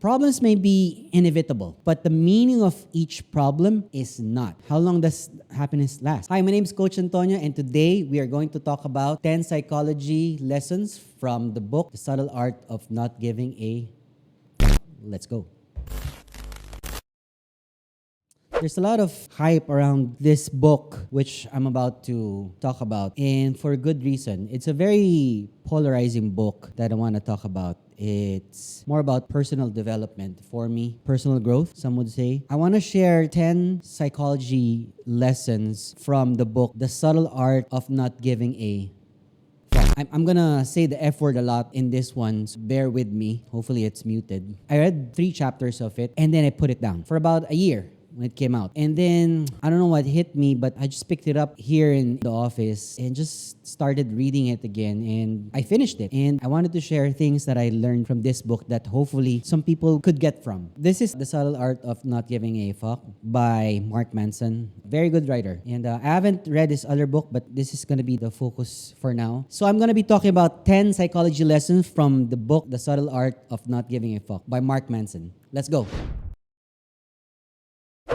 Problems may be inevitable, but the meaning of each problem is not. How long does happiness last? Hi, my name is Coach Antonio, and today we are going to talk about 10 psychology lessons from the book, The Subtle Art of Not Giving a... Let's go. There's a lot of hype around this book, which I'm about to talk about, and for good reason. It's a very polarizing book that I want to talk about. It's more about personal development for me, personal growth, some would say. I want to share 10 psychology lessons from the book, The Subtle Art of Not Giving a... I'm gonna say the F word a lot in this one, so bear with me. Hopefully it's muted. I read 3 chapters of it, and then I put it down for about a year when it came out. And then, I don't know what hit me, but I just picked it up here in the office and just started reading it again, and I finished it. And I wanted to share things that I learned from this book that hopefully some people could get from. This is The Subtle Art of Not Giving a Fuck by Mark Manson. Very good writer. And I haven't read his other book, but this is gonna be the focus for now. So I'm gonna be talking about 10 psychology lessons from the book, The Subtle Art of Not Giving a Fuck by Mark Manson. Let's go.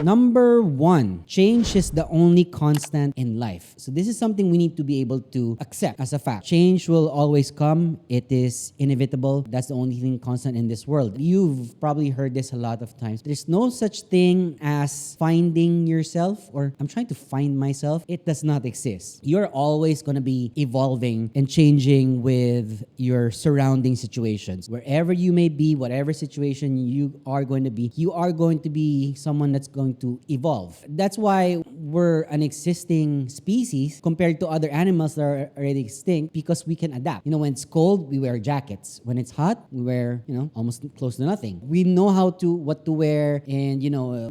Number 1, change is the only constant in life. So this is something we need to be able to accept as a fact. Change will always come. It is inevitable. That's the only thing constant in this world. You've probably heard this a lot of times. There's no such thing as finding yourself, or I'm trying to find myself. It does not exist. You're always going to be evolving and changing with your surrounding situations. Wherever you may be, whatever situation you are going to be someone that's going to evolve. That's why we're an existing species compared to other animals that are already extinct, because we can adapt. When it's cold, we wear jackets. When it's hot, we wear, almost close to nothing. We know what to wear, and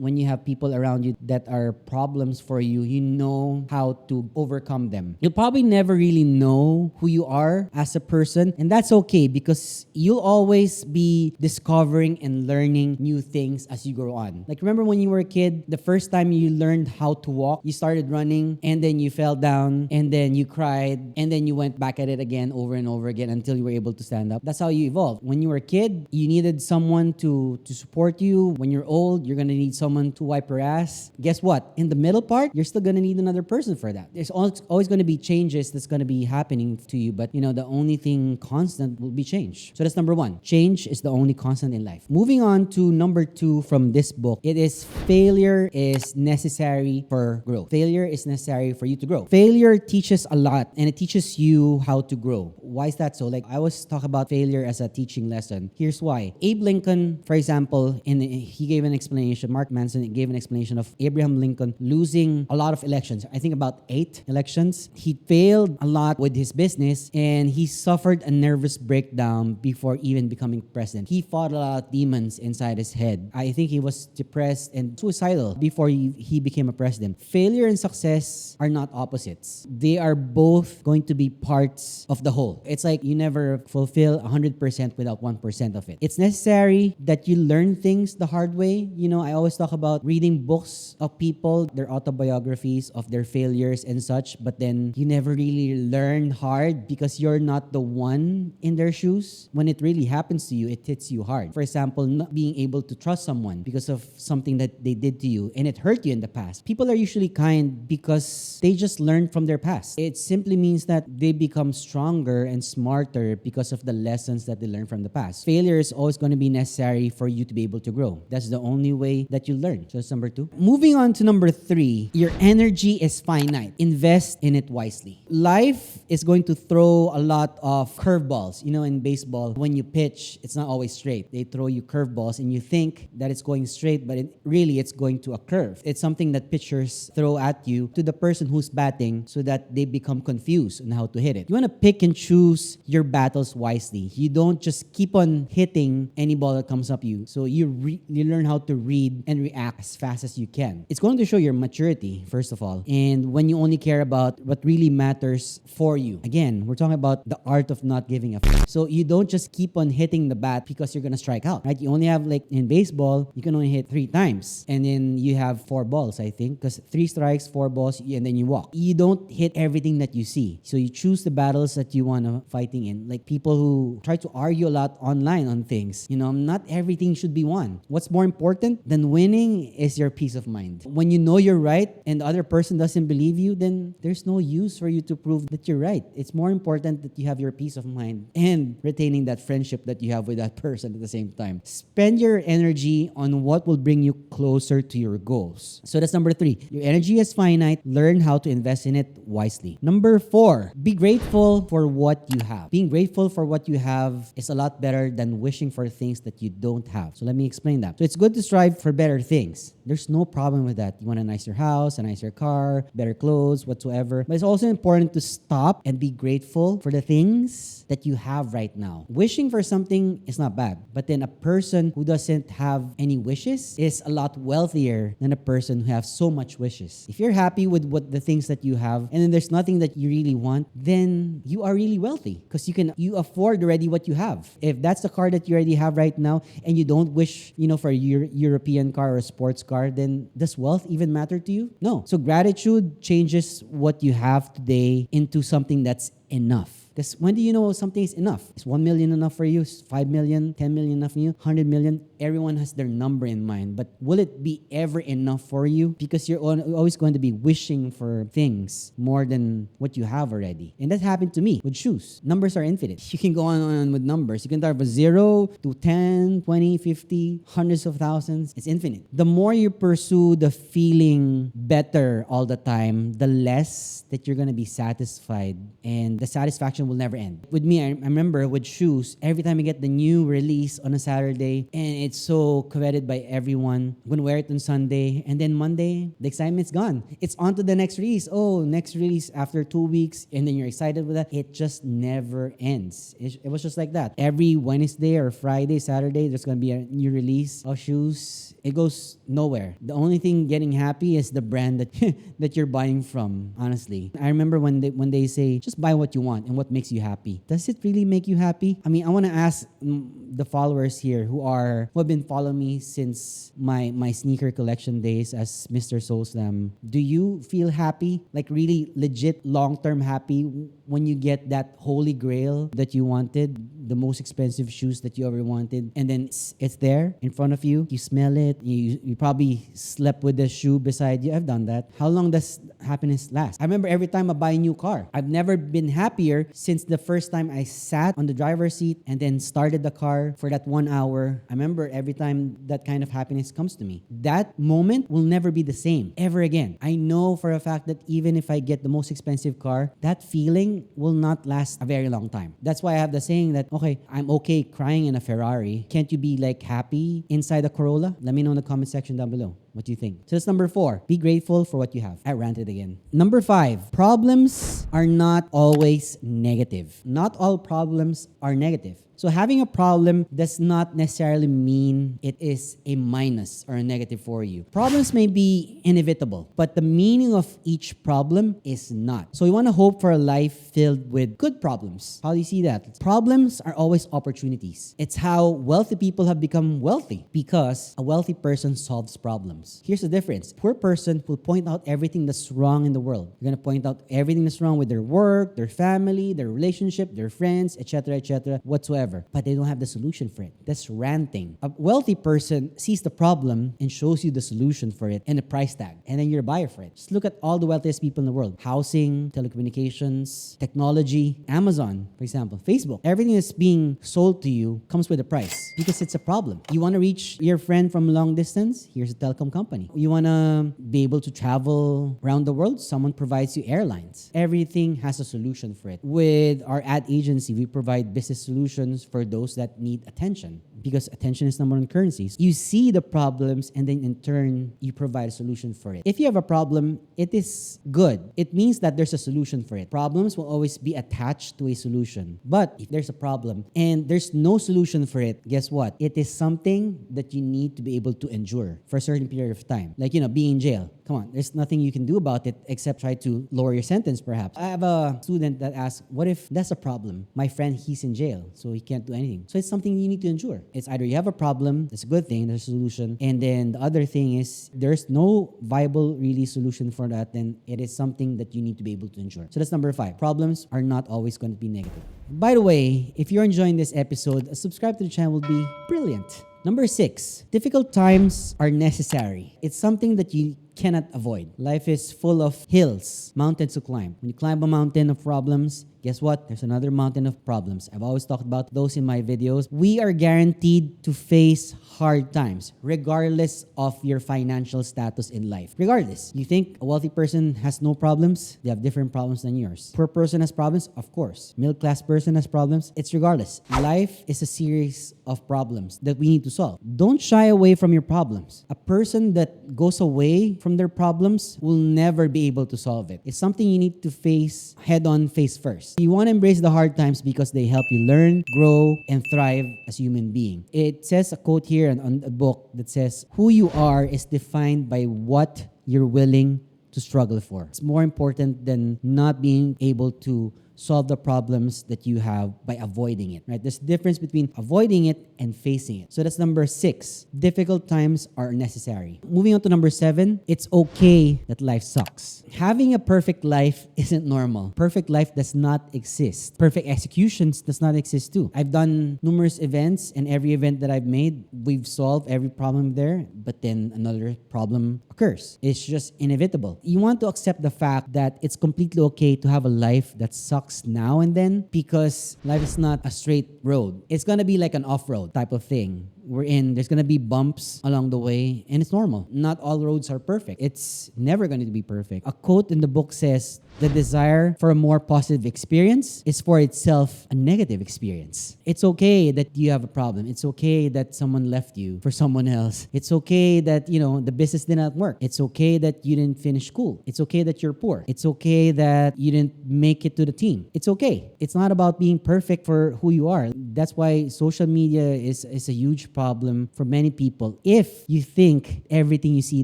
when you have people around you that are problems for you, you know how to overcome them. You'll probably never really know who you are as a person, and that's okay, because you'll always be discovering and learning new things as you grow on. Like, remember when you were a kid, the first time you learned how to walk, you started running, and then you fell down, and then you cried, and then you went back at it again over and over again until you were able to stand up. That's how you evolved. When you were a kid, you needed someone to support you. When you're old, you're going to need someone to wipe your ass. Guess what? In the middle part, you're still going to need another person for that. There's always going to be changes that's going to be happening to you, but the only thing constant will be change. So that's number 1. Change is the only constant in life. Moving on to number 2 from this book, it is failure is necessary for growth. Failure is necessary for you to grow. Failure teaches a lot, and it teaches you how to grow. Why is that so? Like, I always talk about failure as a teaching lesson. Here's why. Abe Lincoln, for example, he gave an explanation, Mark Manson gave an explanation of Abraham Lincoln losing a lot of elections. I think about 8 elections. He failed a lot with his business, and he suffered a nervous breakdown before even becoming president. He fought a lot of demons inside his head. I think he was depressed and suicidal before he became a president. Failure and success are not opposites. They are both going to be parts of the whole. It's like you never fulfill 100% without 1% of it. It's necessary that you learn things the hard way. I always talk about reading books of people, their autobiographies of their failures and such, but then you never really learn hard because you're not the one in their shoes. When it really happens to you, it hits you hard. For example, not being able to trust someone because of something that they did to you and it hurt you in the past. People are usually kind because they just learned from their past. It simply means that they become stronger and smarter because of the lessons that they learned from the past. Failure is always going to be necessary for you to be able to grow. That's the only way that you learn. So that's number 2. Moving on to number 3, your energy is finite. Invest in it wisely. Life is going to throw a lot of curveballs. In baseball, when you pitch, it's not always straight. They throw you curveballs and you think that it's going straight, but it's going to a curve. It's something that pitchers throw at you to the person who's batting so that they become confused on how to hit it. You want to pick and choose your battles wisely. You don't just keep on hitting any ball that comes up you. So you learn how to read and react as fast as you can. It's going to show your maturity, first of all. And when you only care about what really matters for you. Again, we're talking about the art of not giving a fuck. So you don't just keep on hitting the bat because you're going to strike out, right? You only have, like in baseball, you can only hit 3 times. And then and you have 4 balls, I think, because 3 strikes, 4 balls, and then you walk. You don't hit everything that you see. So you choose the battles that you want to fighting in. Like people who try to argue a lot online on things. Not everything should be won. What's more important than winning is your peace of mind. When you know you're right and the other person doesn't believe you, then there's no use for you to prove that you're right. It's more important that you have your peace of mind and retaining that friendship that you have with that person at the same time. Spend your energy on what will bring you closer to your goals. So that's number 3. Your energy is finite. Learn how to invest in it wisely. Number 4, be grateful for what you have. Being grateful for what you have is a lot better than wishing for things that you don't have. So let me explain that. So it's good to strive for better things. There's no problem with that. You want a nicer house, a nicer car, better clothes, whatsoever. But it's also important to stop and be grateful for the things that you have right now. Wishing for something is not bad. But then a person who doesn't have any wishes is a lot wealthier than a person who has so much wishes. If you're happy with what the things that you have and then there's nothing that you really want, then you are really wealthy because you afford already what you have. If that's the car that you already have right now and you don't wish, for a European car or a sports car, then does wealth even matter to you? No. So gratitude changes what you have today into something that's enough. Because when do you know something is enough? Is 1 million enough for you? Is 5 million, 10 million enough for you? 100 million? Everyone has their number in mind. But will it be ever enough for you? Because you're always going to be wishing for things more than what you have already. And that happened to me with shoes. Numbers are infinite. You can go on with numbers. You can start from 0 to 10, 20, 50, hundreds of thousands. It's infinite. The more you pursue the feeling better all the time, the less that you're going to be satisfied. And the satisfaction will never end. With me, I remember with shoes, every time I get the new release on a Saturday and it's so coveted by everyone, I'm going to wear it on Sunday and then Monday, the excitement's gone. It's on to the next release. Oh, next release after 2 weeks and then you're excited with that. It just never ends. It was just like that. Every Wednesday or Friday, Saturday, there's going to be a new release of shoes. It goes nowhere. The only thing getting happy is the brand that that you're buying from, honestly. I remember when they say, just buy what you want and what makes you happy. Does it really make you happy? I mean, I want to ask the followers here who have been following me since my sneaker collection days as Mr. Soulslam. Do you feel happy? Like really legit long-term happy when you get that holy grail that you wanted, the most expensive shoes that you ever wanted, and then it's there in front of you. You smell it. You probably slept with the shoe beside you. I've done that. How long does happiness last? I remember every time I buy a new car, I've never been happier since the first time I sat on the driver's seat and then started the car for that 1 hour. I remember every time that kind of happiness comes to me. That moment will never be the same ever again. I know for a fact that even if I get the most expensive car, that feeling will not last a very long time. That's why I have the saying that, okay, I'm okay crying in a Ferrari. Can't you be like happy inside a Corolla? Let me know in the comment section down below. What do you think? So that's number 4. Be grateful for what you have. I ranted again. Number 5. Problems are not always negative. Not all problems are negative. So having a problem does not necessarily mean it is a minus or a negative for you. Problems may be inevitable, but the meaning of each problem is not. So you want to hope for a life filled with good problems. How do you see that? Problems are always opportunities. It's how wealthy people have become wealthy, because a wealthy person solves problems. Here's the difference. A poor person will point out everything that's wrong in the world. They're going to point out everything that's wrong with their work, their family, their relationship, their friends, etc., whatsoever. But they don't have the solution for it. That's ranting. A wealthy person sees the problem and shows you the solution for it and the price tag. And then you're a buyer for it. Just look at all the wealthiest people in the world. Housing, telecommunications, technology, Amazon, for example, Facebook. Everything that's being sold to you comes with a price because it's a problem. You want to reach your friend from a long distance? Here's a telecom company. You want to be able to travel around the world? Someone provides you airlines. Everything has a solution for it. With our ad agency, we provide business solutions for those that need attention, because attention is number one currency. You see the problems and then in turn, you provide a solution for it. If you have a problem, it is good. It means that there's a solution for it. Problems will always be attached to a solution. But if there's a problem and there's no solution for it, guess what? It is something that you need to be able to endure for a certain period of time. Like, being in jail. Come on, there's nothing you can do about it except try to lower your sentence, perhaps. I have a student that asks, what if that's a problem? My friend, he's in jail, so he can't do anything. So it's something you need to endure. It's either you have a problem, that's a good thing, there's a solution, and then the other thing is there's no viable really solution for that, then it is something that you need to be able to endure. So that's number 5. Problems are not always going to be negative. By the way, if you're enjoying this episode, subscribe to the channel will be brilliant. Number 6, difficult times are necessary. It's something that you cannot avoid. Life is full of hills, mountains to climb. When you climb a mountain of problems, guess what? There's another mountain of problems. I've always talked about those in my videos. We are guaranteed to face hard times, regardless of your financial status in life. Regardless, you think a wealthy person has no problems? They have different problems than yours. Poor person has problems? Of course. Middle class person has problems? It's regardless. Life is a series of problems that we need to solve. Don't shy away from your problems. A person that goes away from their problems will never be able to solve it. It's something you need to face head on, face first. You want to embrace the hard times because they help you learn, grow, and thrive as a human being. It says a quote here on a book that says, who you are is defined by what you're willing to struggle for. It's more important than not being able to solve the problems that you have by avoiding it, right? There's a difference between avoiding it and facing it. So that's number 6. Difficult times are necessary. Moving on to number 7, it's okay that life sucks. Having a perfect life isn't normal. Perfect life does not exist. Perfect executions does not exist too. I've done numerous events, and every event that I've made, we've solved every problem there, but then another problem occurs. It's just inevitable. You want to accept the fact that it's completely okay to have a life that sucks now and then, because life is not a straight road. It's gonna be like an off-road type of thing. There's gonna be bumps along the way, and it's normal. Not all roads are perfect. It's never going to be perfect. A quote in the book says, the desire for a more positive experience is for itself a negative experience. It's okay that you have a problem. It's okay that someone left you for someone else. It's okay that, the business did not work. It's okay that you didn't finish school. It's okay that you're poor. It's okay that you didn't make it to the team. It's okay. It's not about being perfect for who you are. That's why social media is a huge problem for many people. If you think everything you see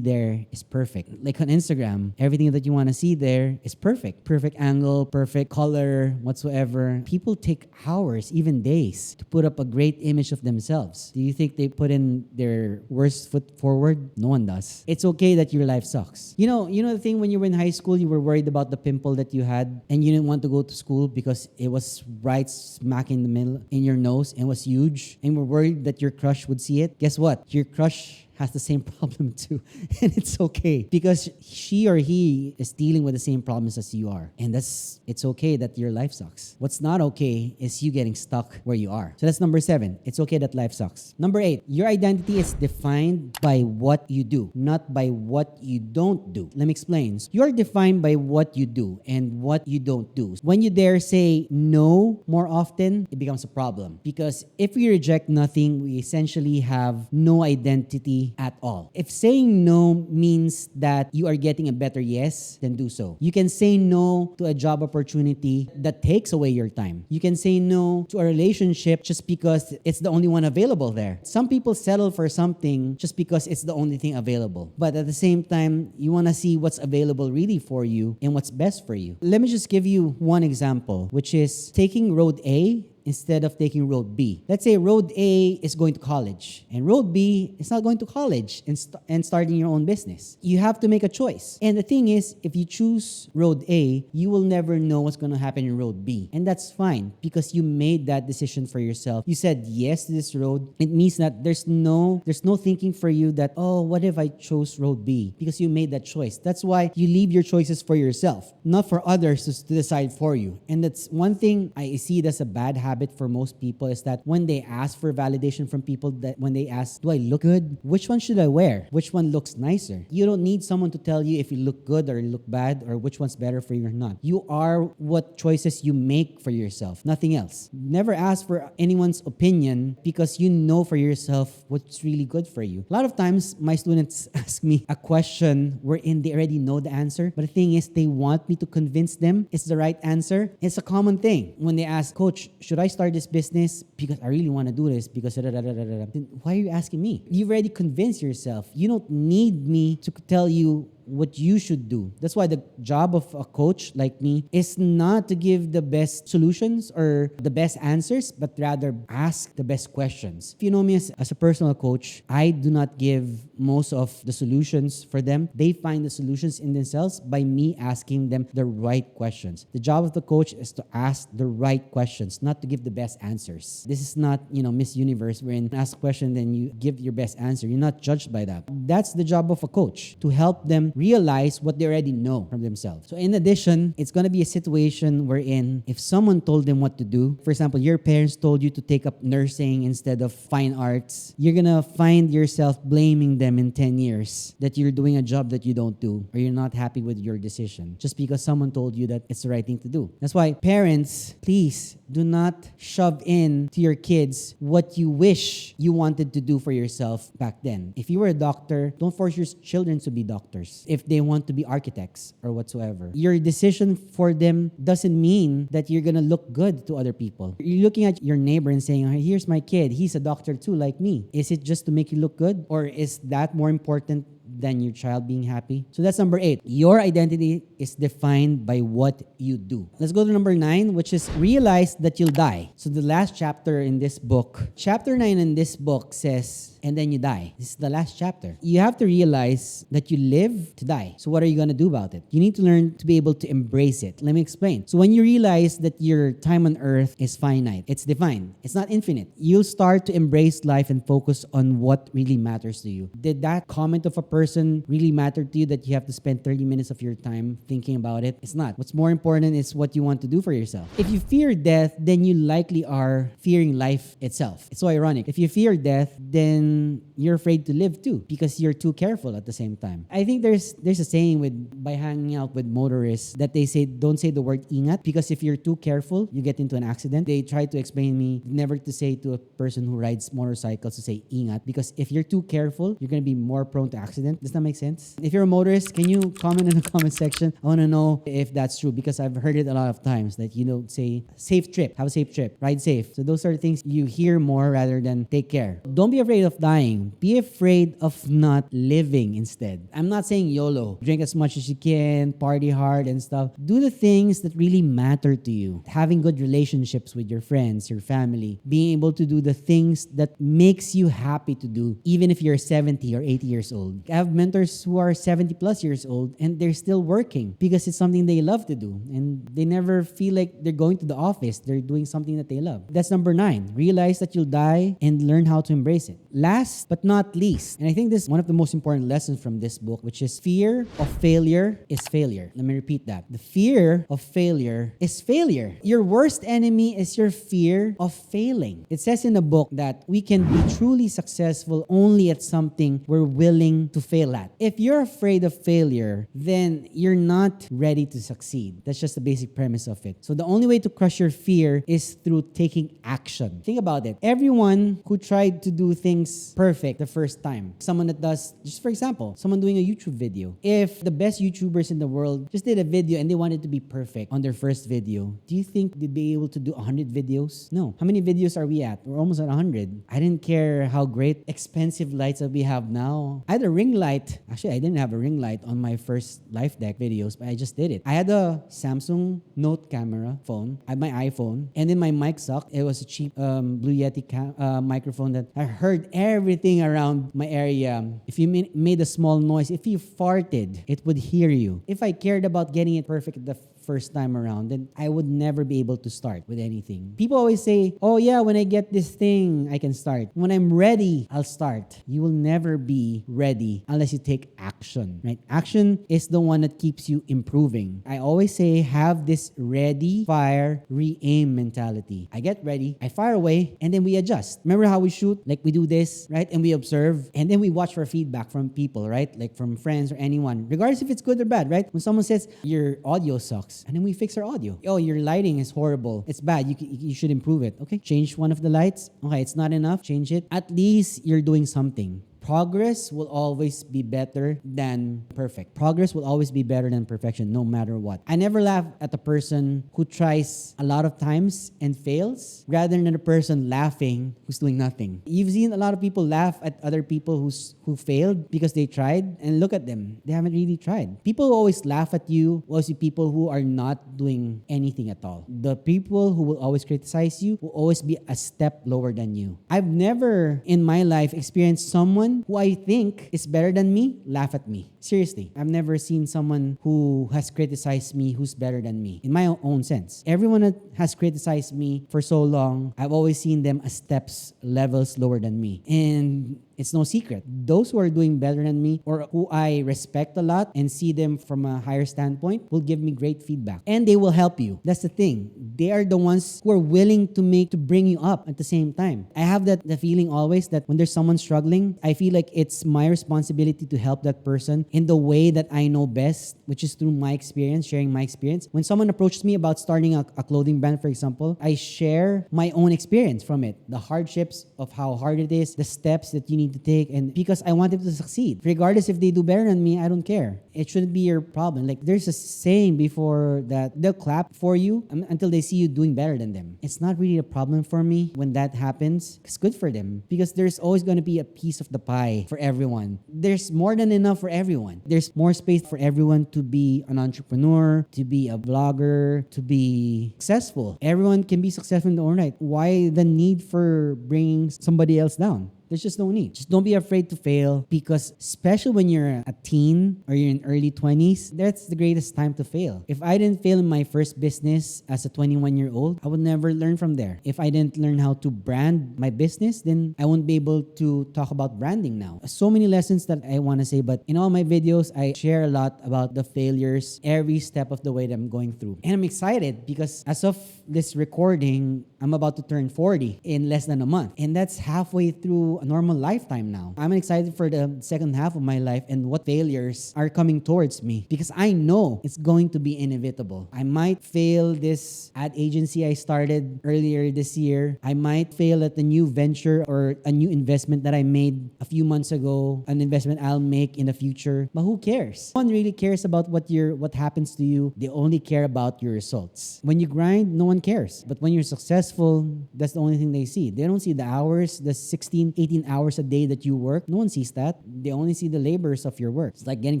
there is perfect, like on Instagram, everything that you want to see there is perfect. Perfect angle, perfect color, whatsoever. People take hours, even days, to put up a great image of themselves. Do you think they put in their worst foot forward? No one does. It's okay that your life sucks. You know the thing when you were in high school, you were worried about the pimple that you had, and you didn't want to go to school because it was right smack in the middle in your nose and was huge, and were worried that your crush would see it. Guess what? Your crush has the same problem too. And it's okay because she or he is dealing with the same problems as you are. And it's okay that your life sucks. What's not okay is you getting stuck where you are. So that's number 7. It's okay that life sucks. Number 8, your identity is defined by what you do, not by what you don't do. Let me explain. You're defined by what you do and what you don't do. When you dare say no more often, it becomes a problem. Because if we reject nothing, we essentially have no identity at all. If saying no means that you are getting a better yes, then do so. You can say no to a job opportunity that takes away your time. You can say no to a relationship just because it's the only one available there. Some people settle for something just because it's the only thing available. But at the same time, you want to see what's available really for you and what's best for you. Let me just give you one example, which is taking road A instead of taking road B. Let's say road A is going to college and road B is not going to college and starting your own business. You have to make a choice. And the thing is, if you choose road A, you will never know what's going to happen in road B. And that's fine because you made that decision for yourself. You said yes to this road. It means that there's no thinking for you that, oh, what if I chose road B? Because you made that choice. That's why you leave your choices for yourself, not for others to decide for you. And that's one thing I see it as a bad habit for most people, is that when they ask for validation from people, that when they ask, do I look good? Which one should I wear? Which one looks nicer? You don't need someone to tell you if you look good or you look bad or which one's better for you or not. You are what choices you make for yourself, nothing else. Never ask for anyone's opinion because you know for yourself what's really good for you. A lot of times, my students ask me a question wherein they already know the answer, but the thing is, they want me to convince them it's the right answer. It's a common thing. When they ask, Coach, should I start this business because I really want to do this because then why are you asking me? You've already convinced yourself. You don't need me to tell you what you should do. That's why the job of a coach like me is not to give the best solutions or the best answers, but rather ask the best questions. If you know me as a personal coach, I do not give most of the solutions for them. They find the solutions in themselves by me asking them the right questions. The job of the coach is to ask the right questions, not to give the best answers. This is not, Miss Universe, wherein you ask a question, then you give your best answer. You're not judged by that. That's the job of a coach, to help them realize what they already know from themselves. So in addition, it's going to be a situation wherein if someone told them what to do, for example, your parents told you to take up nursing instead of fine arts, you're going to find yourself blaming them in 10 years that you're doing a job that you don't do, or you're not happy with your decision just because someone told you that it's the right thing to do. That's why parents, please do not shove in to your kids what you wish you wanted to do for yourself back then. If you were a doctor, don't force your children to be doctors if they want to be architects or whatsoever. Your decision for them doesn't mean that you're gonna look good to other people. You're looking at your neighbor and saying, "Hey, here's my kid, he's a doctor too like me." Is it just to make you look good, or is that more important than your child being happy? So that's number 8. Your identity is defined by what you do. Let's go to number 9, which is realize that you'll die. So the last chapter in this book, chapter 9 in this book says, and then you die. This is the last chapter. You have to realize that you live to die. So what are you going to do about it? You need to learn to be able to embrace it. Let me explain. So when you realize that your time on earth is finite, it's defined, it's not infinite, you'll start to embrace life and focus on what really matters to you. Did that comment of a person really matter to you that you have to spend 30 minutes of your time thinking about it? It's not. What's more important is what you want to do for yourself. If you fear death, then you likely are fearing life itself. It's so ironic. If you fear death, then you're afraid to live too, because you're too careful at the same time. I think there's a saying by hanging out with motorists that they say, don't say the word ingat, because if you're too careful, you get into an accident. They try to explain me never to say to a person who rides motorcycles to say ingat, because if you're too careful, you're going to be more prone to accident. Does that make sense? If you're a motorist, can you comment in the comment section? I want to know if that's true, because I've heard it a lot of times that say safe trip, have a safe trip, ride safe. So those are the things you hear more rather than take care. Don't be afraid of dying. Be afraid of not living instead. I'm not saying YOLO. Drink as much as you can, party hard and stuff. Do the things that really matter to you. Having good relationships with your friends, your family. Being able to do the things that makes you happy to do, even if you're 70 or 80 years old. I have mentors who are 70 plus years old and they're still working because it's something they love to do. And they never feel like they're going to the office. They're doing something that they love. That's number 9. Realize that you'll die and learn how to embrace it. Last but not least, and I think this is one of the most important lessons from this book, which is fear of failure is failure. Let me repeat that. The fear of failure is failure. Your worst enemy is your fear of failing. It says in the book that we can be truly successful only at something we're willing to fail at. If you're afraid of failure, then you're not ready to succeed. That's just the basic premise of it. So the only way to crush your fear is through taking action. Think about it. Everyone who tried to do things perfect the first time, someone that does, just for example, someone doing a YouTube video. If the best YouTubers in the world just did a video and they wanted to be perfect on their first video, do you think they'd be able to do 100 videos? No. How many videos are we at? We're almost at 100. I didn't care how great expensive lights that we have now. I had a ring light. Actually, I didn't have a ring light on my first Life Deck videos, but I just did it. I had a Samsung Note camera phone. I had my iPhone. And then my mic sucked. It was a cheap Blue Yeti microphone that I heard everything around my area. If you made a small noise, if you farted, it would hear you. If I cared about getting it perfect the first time around, then I would never be able to start with anything. People always say, oh yeah, when I get this thing, I can start. When I'm ready, I'll start. You will never be ready unless you take action, right? Action is the one that keeps you improving. I always say, have this ready, fire, re-aim mentality. I get ready, I fire away, and then we adjust. Remember how we shoot? Like we do this, right? And we observe, and then we watch for feedback from people, right? Like from friends or anyone, regardless if it's good or bad, right? When someone says, your audio sucks, and then we fix our audio. Oh, your lighting is horrible. It's bad. You should improve it. Okay, change one of the lights. Okay, it's not enough. Change it. At least you're doing something. progress will always be better than perfect. Progress will always be better than perfection, no matter what. I never laugh at a person who tries a lot of times and fails rather than a person laughing who's doing nothing. You've seen a lot of people laugh at other people who failed because they tried, and look at them. They haven't really tried. People who always laugh at you will see people who are not doing anything at all. The people who will always criticize you will always be a step lower than you. I've never in my life experienced someone who I think is better than me laugh at me. Seriously, I've never seen someone who has criticized me who's better than me in my own sense. Everyone that has criticized me for so long, I've always seen them as steps, levels lower than me. And it's no secret. Those who are doing better than me or who I respect a lot and see them from a higher standpoint will give me great feedback. And they will help you. That's the thing. They are the ones who are willing to bring you up at the same time. I have the feeling always that when there's someone struggling, I feel like it's my responsibility to help that person in the way that I know best, which is through my experience, sharing my experience. When someone approaches me about starting a clothing brand, for example, I share my own experience from it, the hardships of how hard it is, the steps that you need to take, and because I want them to succeed. Regardless if they do better than me, I don't care. It shouldn't be your problem. Like there's a saying before that they'll clap for you until they see you doing better than them. It's not really a problem for me when that happens. It's good for them because there's always going to be a piece of the pie for everyone. There's more than enough for everyone. There's more space for everyone to be an entrepreneur, to be a vlogger, to be successful. Everyone can be successful in their own right. Why the need for bringing somebody else down? There's just no need. Just don't be afraid to fail because especially when you're a teen or you're in early 20s, that's the greatest time to fail. If I didn't fail in my first business as a 21-year-old, I would never learn from there. If I didn't learn how to brand my business, then I won't be able to talk about branding now. So many lessons that I want to say, but in all my videos, I share a lot about the failures every step of the way that I'm going through. And I'm excited because as of this recording, I'm about to turn 40 in less than a month. And that's halfway through a normal lifetime now. I'm excited for the second half of my life and what failures are coming towards me because I know it's going to be inevitable. I might fail this ad agency I started earlier this year. I might fail at the new venture or a new investment that I made a few months ago, an investment I'll make in the future. But who cares? No one really cares about what happens to you. They only care about your results. When you grind, no one cares. But when you're successful, that's the only thing they see. They don't see the hours, the 16, 18 hours a day that you work. No one sees that. They only see the labors of your work. It's like getting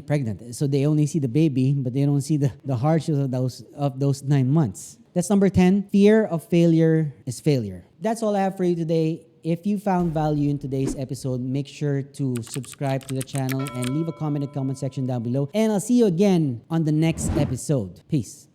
pregnant. So they only see the baby, but they don't see the hardships of those 9 months. That's number 10. Fear of failure is failure. That's all I have for you today. If you found value in today's episode, make sure to subscribe to the channel and leave a comment in the comment section down below. And I'll see you again on the next episode. Peace.